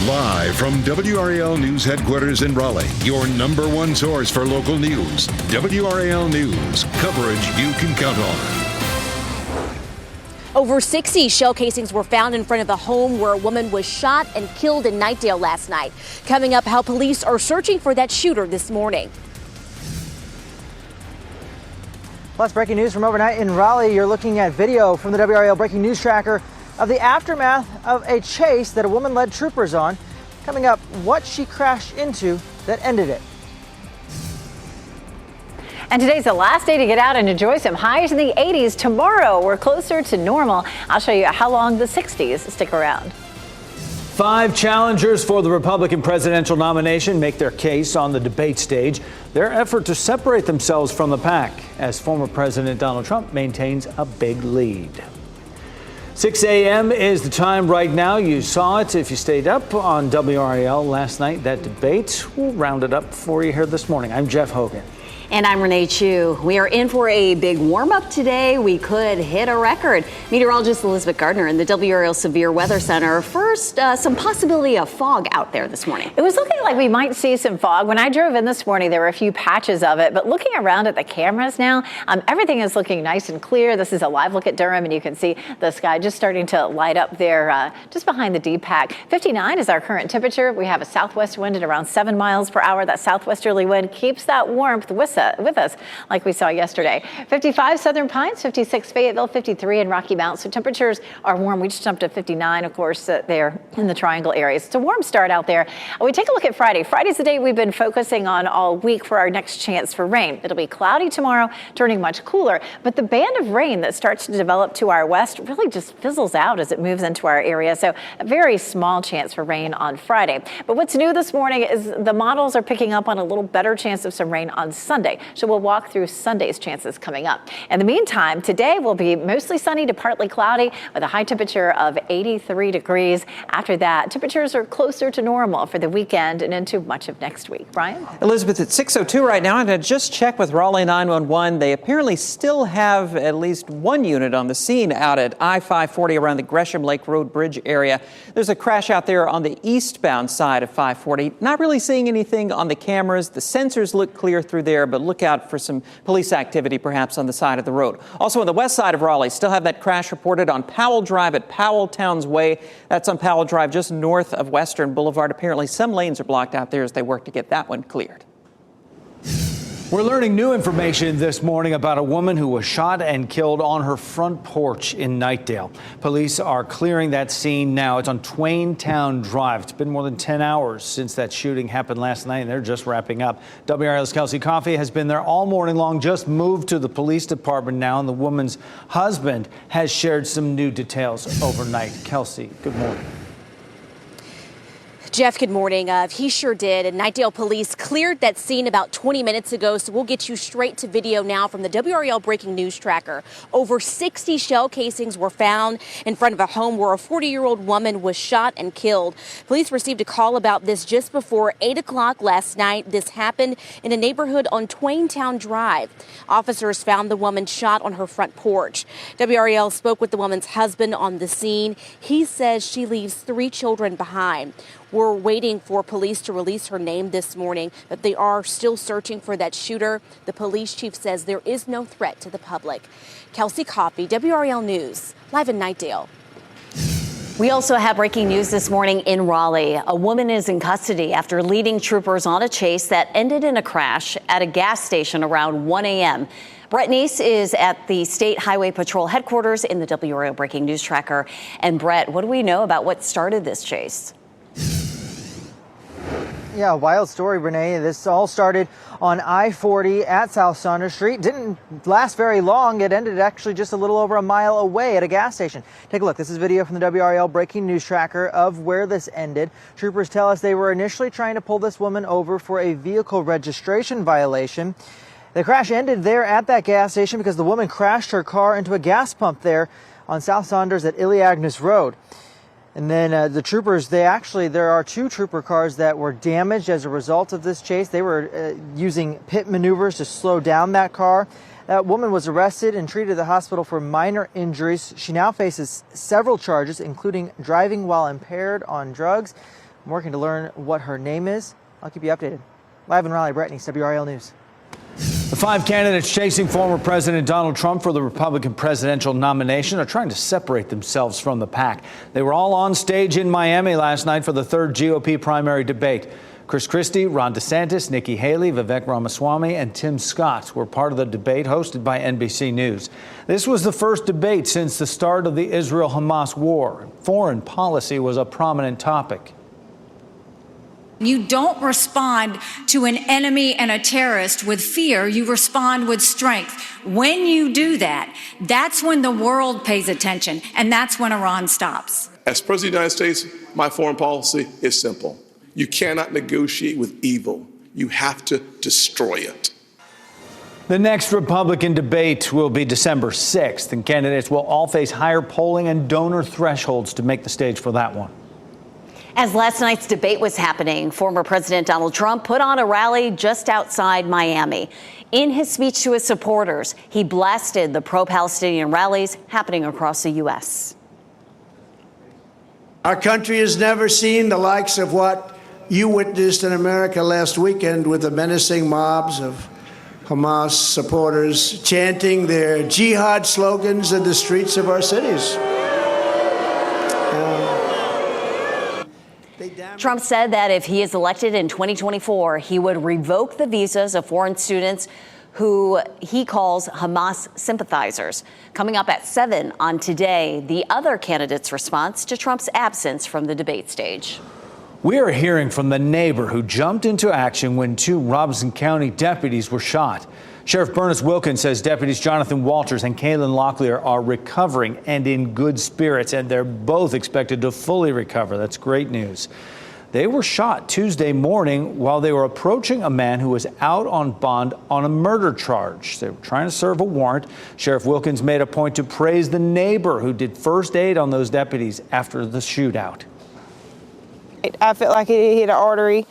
Live from WRAL News Headquarters in Raleigh, your number one source for local news. WRAL News, coverage you can count on. Over 60 shell casings were found in front of a home where a woman was shot and killed in Knightdale last night. Coming up, how police are searching for that shooter this morning. Plus, breaking news from overnight in Raleigh. You're looking at video from the WRAL Breaking News Tracker of the aftermath of a chase that a woman led troopers on. Coming up, what she crashed into that ended it. And today's the last day to get out and enjoy some highs in the 80s. Tomorrow, we're closer to normal. I'll show you how long the 60s stick around. 5 challengers for the Republican presidential nomination make their case on the debate stage. Their effort to separate themselves from the pack as former President Donald Trump maintains a big lead. 6 a.m. is the time right now. You saw it if you stayed up on WRAL last night. That debate, we'll round it up for you here this morning. I'm Jeff Hogan. And I'm Renee Chu. We are in for a big warm-up today. We could hit a record. Meteorologist Elizabeth Gardner in the WRAL Severe Weather Center. First, some possibility of fog out there this morning. It was looking like we might see some fog. When I drove in this morning, there were a few patches of it. But looking around at the cameras now, everything is looking nice and clear. This is a live look at Durham, and you can see the sky just starting to light up there just behind the DPAC. 59 is our current temperature. We have a southwest wind at around 7 miles per hour. That southwesterly wind keeps that warmth with us like we saw yesterday. 55 Southern Pines, 56 Fayetteville, 53 in Rocky Mount. So temperatures are warm. We just jumped to 59, of course, there in the Triangle areas. It's a warm start out there. We take a look at Friday. Friday's the day we've been focusing on all week for our next chance for rain. It'll be cloudy tomorrow, turning much cooler. But the band of rain that starts to develop to our west really just fizzles out as it moves into our area. So a very small chance for rain on Friday. But what's new this morning is the models are picking up on a little better chance of some rain on Sunday. So we'll walk through Sunday's chances coming up. In the meantime, today will be mostly sunny to partly cloudy with a high temperature of 83 degrees. After that, temperatures are closer to normal for the weekend and into much of next week. Brian? Elizabeth, it's 6:02 right now, and I just checked with Raleigh 911. They apparently still have at least one unit on the scene out at I-540 around the Gresham Lake Road Bridge area. There's a crash out there on the eastbound side of 540. Not really seeing anything on the cameras. The sensors look clear through there, but look out for some police activity perhaps on the side of the road. Also on the west side of Raleigh, still have that crash reported on Powell Drive at Powell Towns Way. That's on Powell Drive just north of Western Boulevard. Apparently some lanes are blocked out there as they work to get that one cleared. We're learning new information this morning about a woman who was shot and killed on her front porch in Knightdale. Police are clearing that scene now. It's on Twaintown Drive. It's been more than 10 hours since that shooting happened last night, and they're just wrapping up. WRAL's Kelsey Coffey has been there all morning long, just moved to the police department now, and the woman's husband has shared some new details overnight. Kelsey, good morning. Jeff, good morning. He sure did. And Knightdale police cleared that scene about 20 minutes ago. So we'll get you straight to video now from the WRAL Breaking News Tracker. Over 60 shell casings were found in front of a home where a 40-year-old woman was shot and killed. Police received a call about this just before 8 o'clock last night. This happened in a neighborhood on Twaintown Drive. Officers found the woman shot on her front porch. WRAL spoke with the woman's husband on the scene. He says she leaves 3 children behind. We're waiting for police to release her name this morning, but they are still searching for that shooter. The police chief says there is no threat to the public. Kelsey Coffey, WRAL News, live in Knightdale. We also have breaking news this morning in Raleigh. A woman is in custody after leading troopers on a chase that ended in a crash at a gas station around 1 a.m. Brett Neese is at the State Highway Patrol headquarters in the WRAL Breaking News Tracker. And Brett, what do we know about what started this chase? Yeah, wild story, Renee. This all started on I-40 at South Saunders Street. Didn't last very long. It ended actually just a little over a mile away at a gas station. Take a look. This is video from the WRAL Breaking News Tracker of where this ended. Troopers tell us they were initially trying to pull this woman over for a vehicle registration violation. The crash ended there at that gas station because the woman crashed her car into a gas pump there on South Saunders at Iliagnis Road. And then the troopers, there are 2 trooper cars that were damaged as a result of this chase. They were using pit maneuvers to slow down that car. That woman was arrested and treated at the hospital for minor injuries. She now faces several charges, including driving while impaired on drugs. I'm working to learn what her name is. I'll keep you updated. Live in Raleigh, Brett Neese, WRAL News. The 5 candidates chasing former President Donald Trump for the Republican presidential nomination are trying to separate themselves from the pack. They were all on stage in Miami last night for the 3rd GOP primary debate. Chris Christie, Ron DeSantis, Nikki Haley, Vivek Ramaswamy, and Tim Scott were part of the debate hosted by NBC News. This was the first debate since the start of the Israel-Hamas war. Foreign policy was a prominent topic. You don't respond to an enemy and a terrorist with fear. You respond with strength. When you do that, that's when the world pays attention, and that's when Iran stops. As President of the United States, my foreign policy is simple. You cannot negotiate with evil. You have to destroy it. The next Republican debate will be December 6th, and candidates will all face higher polling and donor thresholds to make the stage for that one. As last night's debate was happening, former President Donald Trump put on a rally just outside Miami. In his speech to his supporters, he blasted the pro-Palestinian rallies happening across the U.S. Our country has never seen the likes of what you witnessed in America last weekend with the menacing mobs of Hamas supporters chanting their jihad slogans in the streets of our cities. Trump said that if he is elected in 2024, he would revoke the visas of foreign students who he calls Hamas sympathizers. Coming up at 7 on Today, the other candidate's response to Trump's absence from the debate stage. We are hearing from the neighbor who jumped into action when 2 Robeson County deputies were shot. Sheriff Bernice Wilkins says deputies Jonathan Walters and Kaylin Locklear are recovering and in good spirits, and they're both expected to fully recover. That's great news. They were shot Tuesday morning while they were approaching a man who was out on bond on a murder charge. They were trying to serve a warrant. Sheriff Wilkins made a point to praise the neighbor who did first aid on those deputies after the shootout. I felt like it hit an artery.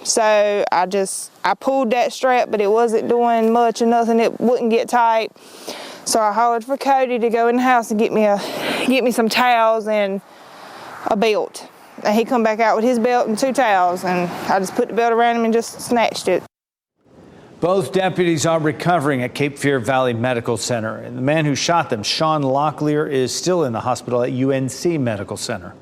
So I pulled that strap, but it wasn't doing much or nothing. It wouldn't get tight. So I hollered for Cody to go in the house and get me some towels and a belt. And he come back out with his belt and 2 towels, and I just put the belt around him and just snatched it. Both deputies are recovering at Cape Fear Valley Medical Center. And the man who shot them, Sean Locklear, is still in the hospital at UNC Medical Center.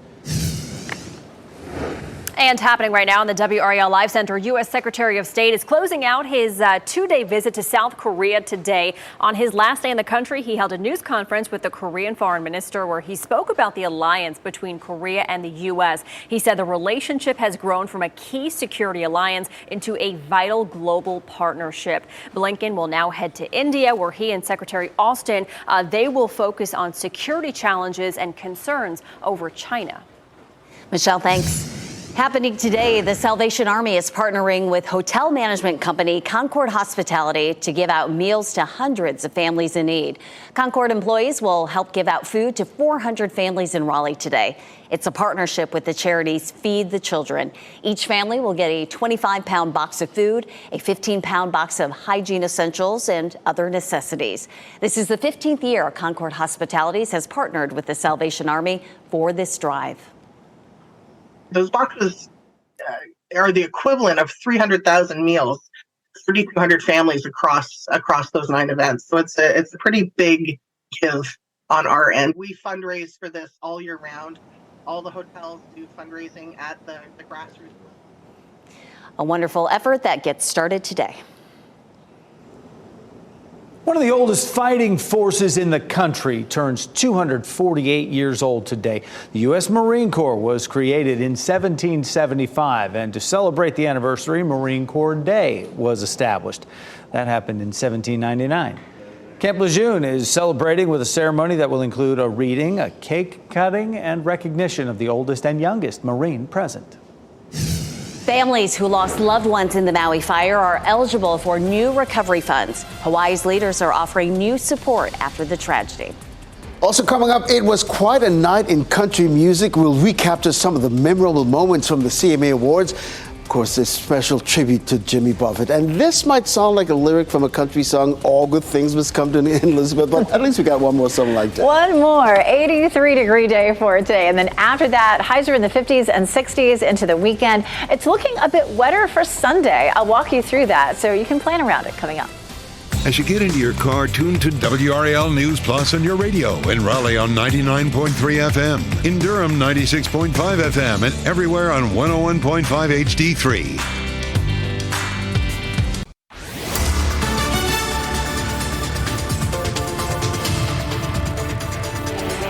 And happening right now in the WRAL Live Center, U.S. Secretary of State is closing out his 2-day visit to South Korea today. On his last day in the country, he held a news conference with the Korean foreign minister where he spoke about the alliance between Korea and the U.S. He said the relationship has grown from a key security alliance into a vital global partnership. Blinken will now head to India, where he and Secretary Austin, they will focus on security challenges and concerns over China. Michelle, thanks. Happening today, the Salvation Army is partnering with hotel management company Concord Hospitality to give out meals to hundreds of families in need. Concord employees will help give out food to 400 families in Raleigh today. It's a partnership with the charities Feed the Children. Each family will get a 25-pound box of food, a 15-pound box of hygiene essentials, and other necessities. This is the 15th year Concord Hospitalities has partnered with the Salvation Army for this drive. Those boxes are the equivalent of 300,000 meals, 3,200 families across those 9 events. So it's a pretty big give on our end. We fundraise for this all year round. All the hotels do fundraising at the grassroots. A wonderful effort that gets started today. One of the oldest fighting forces in the country turns 248 years old today. The U.S. Marine Corps was created in 1775, and to celebrate the anniversary, Marine Corps Day was established. That happened in 1799. Camp Lejeune is celebrating with a ceremony that will include a reading, a cake cutting, and recognition of the oldest and youngest Marine present. Families who lost loved ones in the Maui fire are eligible for new recovery funds. Hawaii's leaders are offering new support after the tragedy. Also coming up, it was quite a night in country music. We'll recapture some of the memorable moments from the CMA Awards. Of course, this special tribute to Jimmy Buffett. And this might sound like a lyric from a country song, All Good Things Must Come to an End, Elizabeth, but at least we got one more song like that. One more, 83-degree day for today. And then after that, highs are in the 50s and 60s into the weekend. It's looking a bit wetter for Sunday. I'll walk you through that so you can plan around it coming up. As you get into your car, tune to WRAL News Plus on your radio. In Raleigh on 99.3 FM. In Durham, 96.5 FM. And everywhere on 101.5 HD3.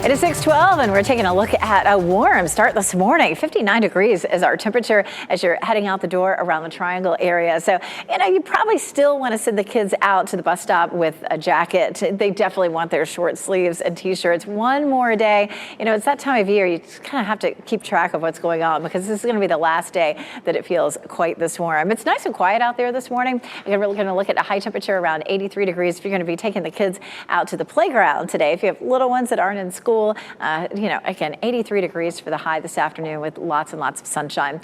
It is 6:12 and we're taking a look at a warm start this morning. 59 degrees is our temperature as you're heading out the door around the Triangle area. So, you probably still want to send the kids out to the bus stop with a jacket. They definitely want their short sleeves and t-shirts. One more day. It's that time of year. You just kind of have to keep track of what's going on because this is going to be the last day that it feels quite this warm. It's nice and quiet out there this morning. We're going to look at a high temperature around 83 degrees if you're going to be taking the kids out to the playground today. If you have little ones that aren't in school, again, 83 degrees for the high this afternoon with lots and lots of sunshine.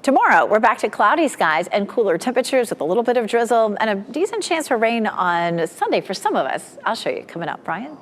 Tomorrow, we're back to cloudy skies and cooler temperatures with a little bit of drizzle and a decent chance for rain on Sunday for some of us. I'll show you coming up. Brian?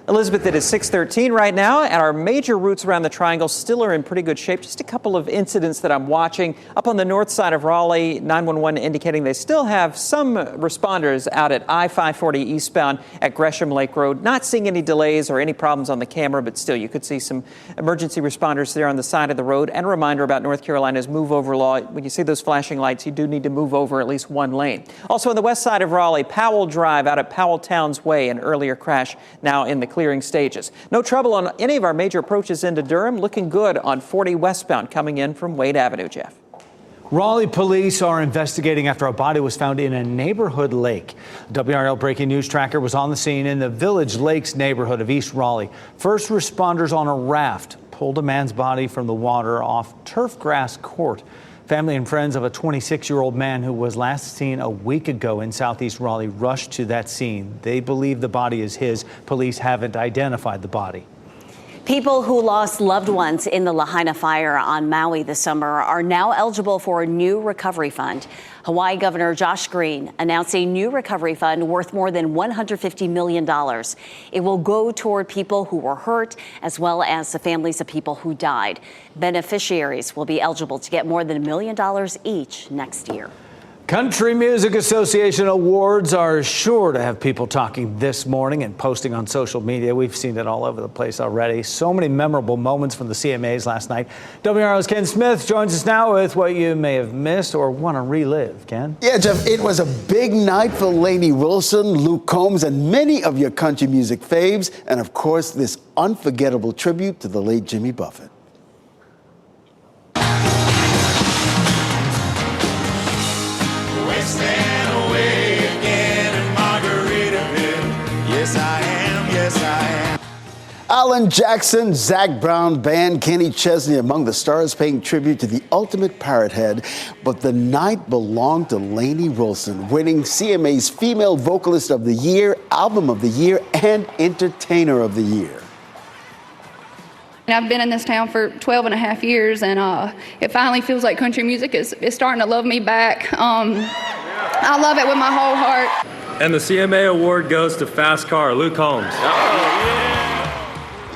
Elizabeth, it is 6:13 right now, and our major routes around the Triangle still are in pretty good shape. Just a couple of incidents that I'm watching. Up on the north side of Raleigh, 911 indicating they still have some responders out at I-540 eastbound at Gresham Lake Road. Not seeing any delays or any problems on the camera, but still you could see some emergency responders there on the side of the road. And a reminder about North Carolina's move over law. When you see those flashing lights, you do need to move over at least one lane. Also on the west side of Raleigh, Powell Drive out at Powell Towns Way, an earlier crash now in the clearing stages. No trouble on any of our major approaches into Durham. Looking good on 40 westbound coming in from Wade Avenue, Jeff. Raleigh police are investigating after a body was found in a neighborhood lake. WRAL Breaking News Tracker was on the scene in the Village Lakes neighborhood of East Raleigh. First responders on a raft pulled a man's body from the water off turf grass court. Family and friends of a 26-year-old man who was last seen a week ago in southeast Raleigh rushed to that scene. They believe the body is his. Police haven't identified the body. People who lost loved ones in the Lahaina fire on Maui this summer are now eligible for a new recovery fund. Hawaii Governor Josh Green announced a new recovery fund worth more than $150 million. It will go toward people who were hurt as well as the families of people who died. Beneficiaries will be eligible to get more than $1 million each next year. Country Music Association awards are sure to have people talking this morning and posting on social media. We've seen it all over the place already. So many memorable moments from the CMAs last night. WRAL's Ken Smith joins us now with what you may have missed or want to relive. Ken? Yeah, Jeff, it was a big night for Lainey Wilson, Luke Combs, and many of your country music faves. And of course, this unforgettable tribute to the late Jimmy Buffett. Alan Jackson, Zac Brown Band, Kenny Chesney among the stars paying tribute to the ultimate parrot head. But the night belonged to Lainey Wilson, winning CMA's Female Vocalist of the Year, Album of the Year, and Entertainer of the Year. I've been in this town for 12 and a half years, and it finally feels like country music is starting to love me back. I love it with my whole heart. And the CMA award goes to Fast Car, Luke Combs.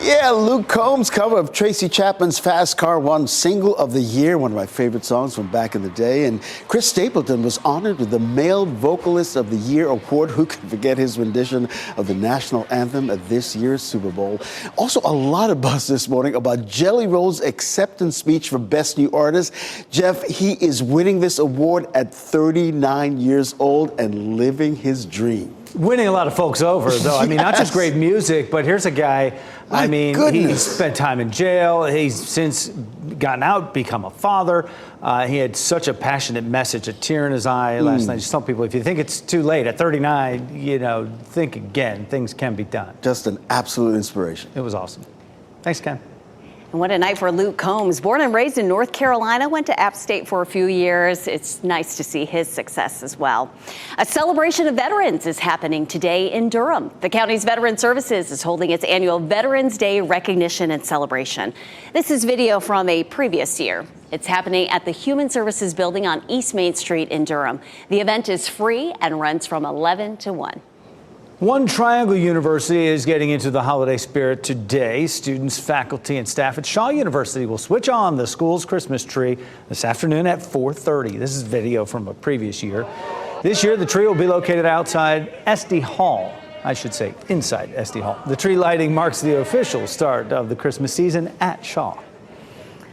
Yeah, Luke Combs' cover of Tracy Chapman's Fast Car won Single of the Year, one of my favorite songs from back in the day. And Chris Stapleton was honored with the Male Vocalist of the Year award. Who could forget his rendition of the national anthem at this year's Super Bowl? Also, a lot of buzz this morning about Jelly Roll's acceptance speech for Best New Artist. Jeff, he is winning this award at 39 years old and living his dream. Winning a lot of folks over, though. I mean, not just great music, but here's a guy, he's spent time in jail. He's since gotten out, become a father. He had such a passionate message, a tear in his eye last night. Just tell people, if you think it's too late at 39, think again. Things can be done. Just an absolute inspiration. It was awesome. Thanks, Ken. And what a night for Luke Combs. Born and raised in North Carolina, went to App State for a few years. It's nice to see his success as well. A celebration of veterans is happening today in Durham. The county's Veteran Services is holding its annual Veterans Day recognition and celebration. This is video from a previous year. It's happening at the Human Services Building on East Main Street in Durham. The event is free and runs from 11 to 1. One Triangle University is getting into the holiday spirit today. Students, faculty, and staff at Shaw University will switch on the school's Christmas tree this afternoon at 4:30. This is video from a previous year. This year, the tree will be located outside SD Hall. I should say inside SD Hall. The tree lighting marks the official start of the Christmas season at Shaw.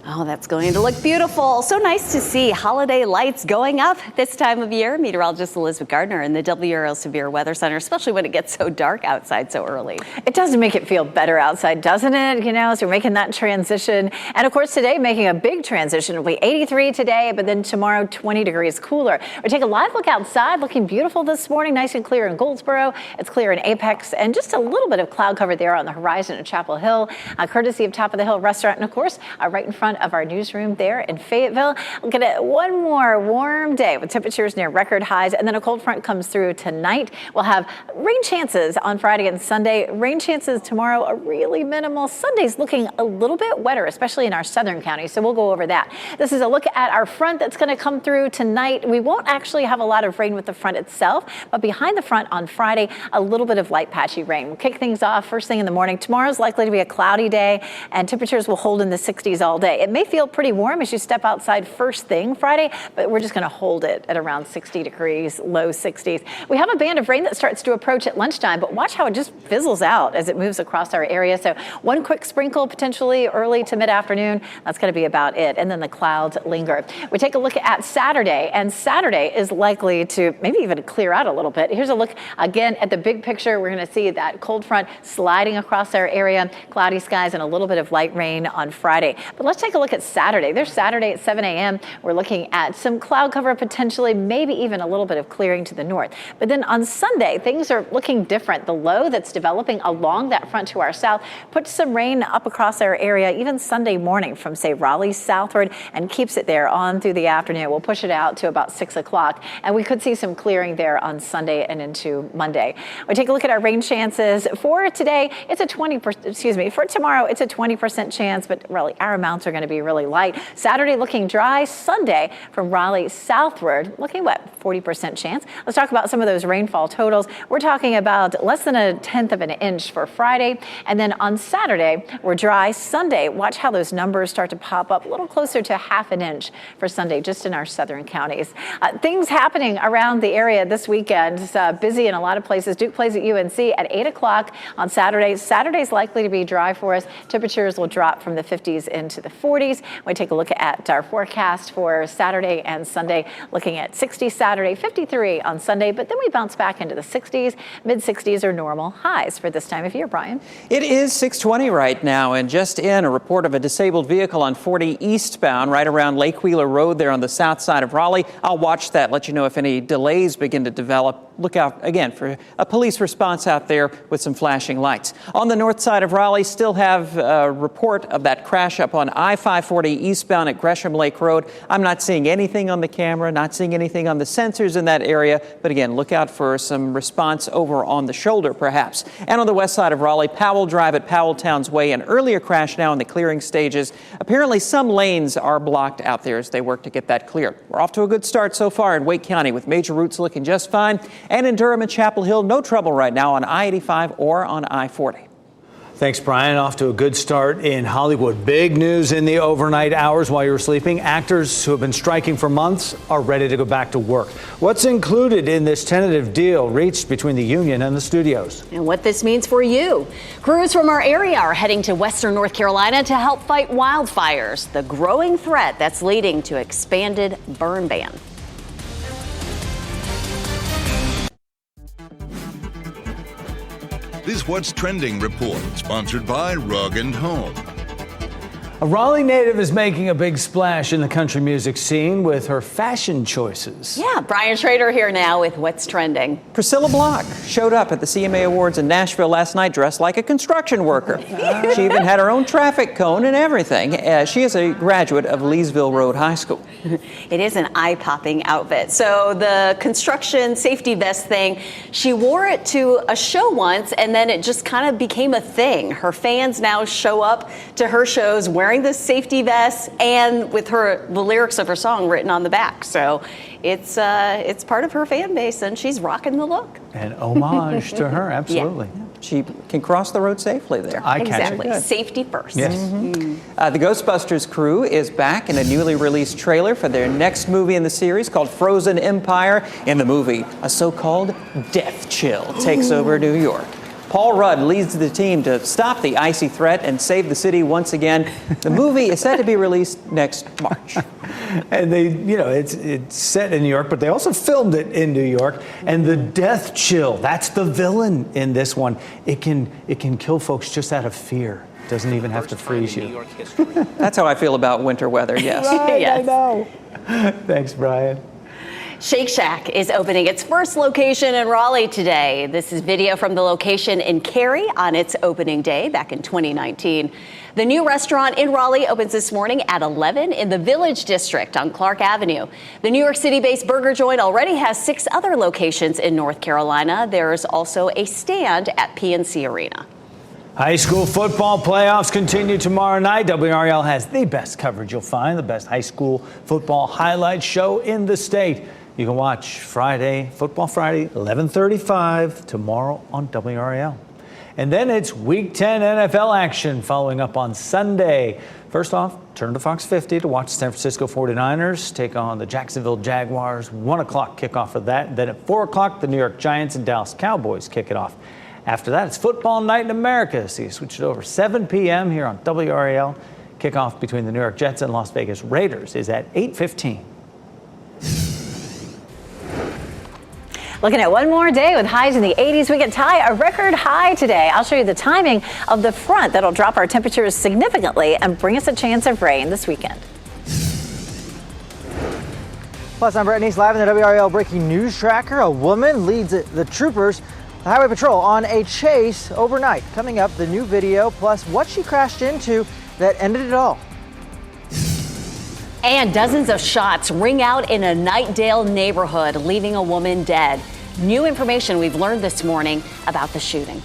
Oh, that's going to look beautiful. So nice to see holiday lights going up this time of year. Meteorologist Elizabeth Gardner in the WRAL Severe Weather Center, especially when it gets so dark outside so early. It does make it feel better outside, doesn't it? You know, so we're making that transition. And of course, today, making a big transition. It'll be 83 today, but then tomorrow, 20 degrees cooler. We take a live look outside, looking beautiful this morning, nice and clear in Goldsboro. It's clear in Apex, and just a little bit of cloud cover there on the horizon at Chapel Hill, courtesy of Top of the Hill Restaurant. And of course, right in front of our newsroom there in Fayetteville. Look at one more warm day with temperatures near record highs, and then a cold front comes through tonight. We'll have rain chances on Friday and Sunday. Rain chances tomorrow are really minimal. Sunday's looking a little bit wetter, especially in our southern counties, so we'll go over that. This is a look at our front that's going to come through tonight. We won't actually have a lot of rain with the front itself, but behind the front on Friday, a little bit of light patchy rain. We'll kick things off first thing in the morning. Tomorrow's likely to be a cloudy day, and temperatures will hold in the 60s all day. It may feel pretty warm as you step outside first thing Friday, but we're just going to hold it at around 60 degrees, low 60s. We have a band of rain that starts to approach at lunchtime, but watch how it just fizzles out as it moves across our area. So one quick sprinkle potentially early to mid-afternoon. That's going to be about it. And then the clouds linger. We take a look at Saturday, and Saturday is likely to maybe even clear out a little bit. Here's a look again at the big picture. We're going to see that cold front sliding across our area, cloudy skies and a little bit of light rain on Friday. But let's take a look at Saturday. There's Saturday at 7 a.m. We're looking at some cloud cover potentially, maybe even a little bit of clearing to the north. But then on Sunday, things are looking different. The low that's developing along that front to our south puts some rain up across our area, even Sunday morning from, say, Raleigh southward, and keeps it there on through the afternoon. We'll push it out to about 6 o'clock, and we could see some clearing there on Sunday and into Monday. We take a look at our rain chances for today. It's a 20%, for tomorrow, it's a 20% chance, but really our amounts are going to be really light. Saturday looking dry. Sunday from Raleigh southward looking wet, 40% chance. Let's talk about some of those rainfall totals. We're talking about less than 1/10 of an inch for Friday. And then on Saturday, we're dry. Sunday, watch how those numbers start to pop up a little closer to 1/2 inch for Sunday, just in our southern counties. Things happening around the area this weekend. It's busy in a lot of places. Duke plays at UNC at 8 o'clock on Saturday. Saturday's likely to be dry for us. Temperatures will drop from the 50s into the 40s. We take a look at our forecast for Saturday and Sunday, looking at 60 Saturday, 53 on Sunday, but then we bounce back into the 60s. Mid-60s are normal highs for this time of year, Brian. It is 6:20 right now, and just in a report of a disabled vehicle on 40 eastbound right around Lake Wheeler Road there on the south side of Raleigh. I'll watch that, let you know if any delays begin to develop. Look out again for a police response out there with some flashing lights. On the north side of Raleigh, still have a report of that crash up on I-540 eastbound at Gresham Lake Road. I'm not seeing anything on the camera, not seeing anything on the sensors in that area. But again, look out for some response over on the shoulder, perhaps. And on the west side of Raleigh, Powell Drive at Powell Towns Way, an earlier crash now in the clearing stages. Apparently, some lanes are blocked out there as they work to get that cleared. We're off to a good start so far in Wake County with major routes looking just fine. And in Durham and Chapel Hill, no trouble right now on I-85 or on I-40. Thanks, Brian. Off to a good start in Hollywood. Big news in the overnight hours while you're sleeping. Actors who have been striking for months are ready to go back to work. What's included in this tentative deal reached between the union and the studios? And what this means for you. Crews from our area are heading to Western North Carolina to help fight wildfires, the growing threat that's leading to expanded burn ban. This What's Trending report, sponsored by Rug & Home. A Raleigh native is making a big splash in the country music scene with her fashion choices. Yeah, Brian Schrader here now with what's trending. Priscilla Block showed up at the CMA Awards in Nashville last night dressed like a construction worker. She even had her own traffic cone and everything. She is a graduate of Leesville Road High School. It is an eye-popping outfit. So the construction safety vest thing, she wore it to a show once and then it just kind of became a thing. Her fans now show up to her shows wearing this safety vest and with the lyrics of her song written on the back. So it's part of her fan base and she's rocking the look. An homage to her, absolutely. Yeah. She can cross the road safely there. Exactly. Safety first. Yes. The Ghostbusters crew is back in a newly released trailer for their next movie in the series called Frozen Empire. In the movie, a so-called death chill takes over New York. Paul Rudd leads the team to stop the icy threat and save the city once again. The movie is set to be released next March. And it's set in New York, but they also filmed it in New York. And the death chill, that's the villain in this one. It can kill folks just out of fear. Doesn't even have to freeze you. That's how I feel about winter weather, yes. Right, Yes. I know. Thanks, Brian. Shake Shack is opening its first location in Raleigh today. This is video from the location in Cary on its opening day back in 2019. The new restaurant in Raleigh opens this morning at 11 in the Village District on Clark Avenue. The New York City-based burger joint already has 6 other locations in North Carolina. There's also a stand at PNC Arena. High school football playoffs continue tomorrow night. WRAL has the best coverage you'll find, the best high school football highlight show in the state. You can watch Football Friday, 11:35 tomorrow on WRAL. And then it's Week 10 NFL action following up on Sunday. First off, turn to Fox 50 to watch the San Francisco 49ers take on the Jacksonville Jaguars. 1 o'clock kickoff of that. Then at 4 o'clock, the New York Giants and Dallas Cowboys kick it off. After that, it's Football Night in America. So you switch it over 7 p.m. here on WRAL. Kickoff between the New York Jets and Las Vegas Raiders is at 8:15. Looking at one more day with highs in the 80s, we can tie a record high today. I'll show you the timing of the front that'll drop our temperatures significantly and bring us a chance of rain this weekend. Plus, I'm Brett Neese, live in the WRAL Breaking News Tracker. A woman leads the troopers, the Highway Patrol, on a chase overnight. Coming up, the new video, plus what she crashed into that ended it all. And dozens of shots ring out in a Knightdale neighborhood, leaving a woman dead. New information we've learned this morning about the shooting.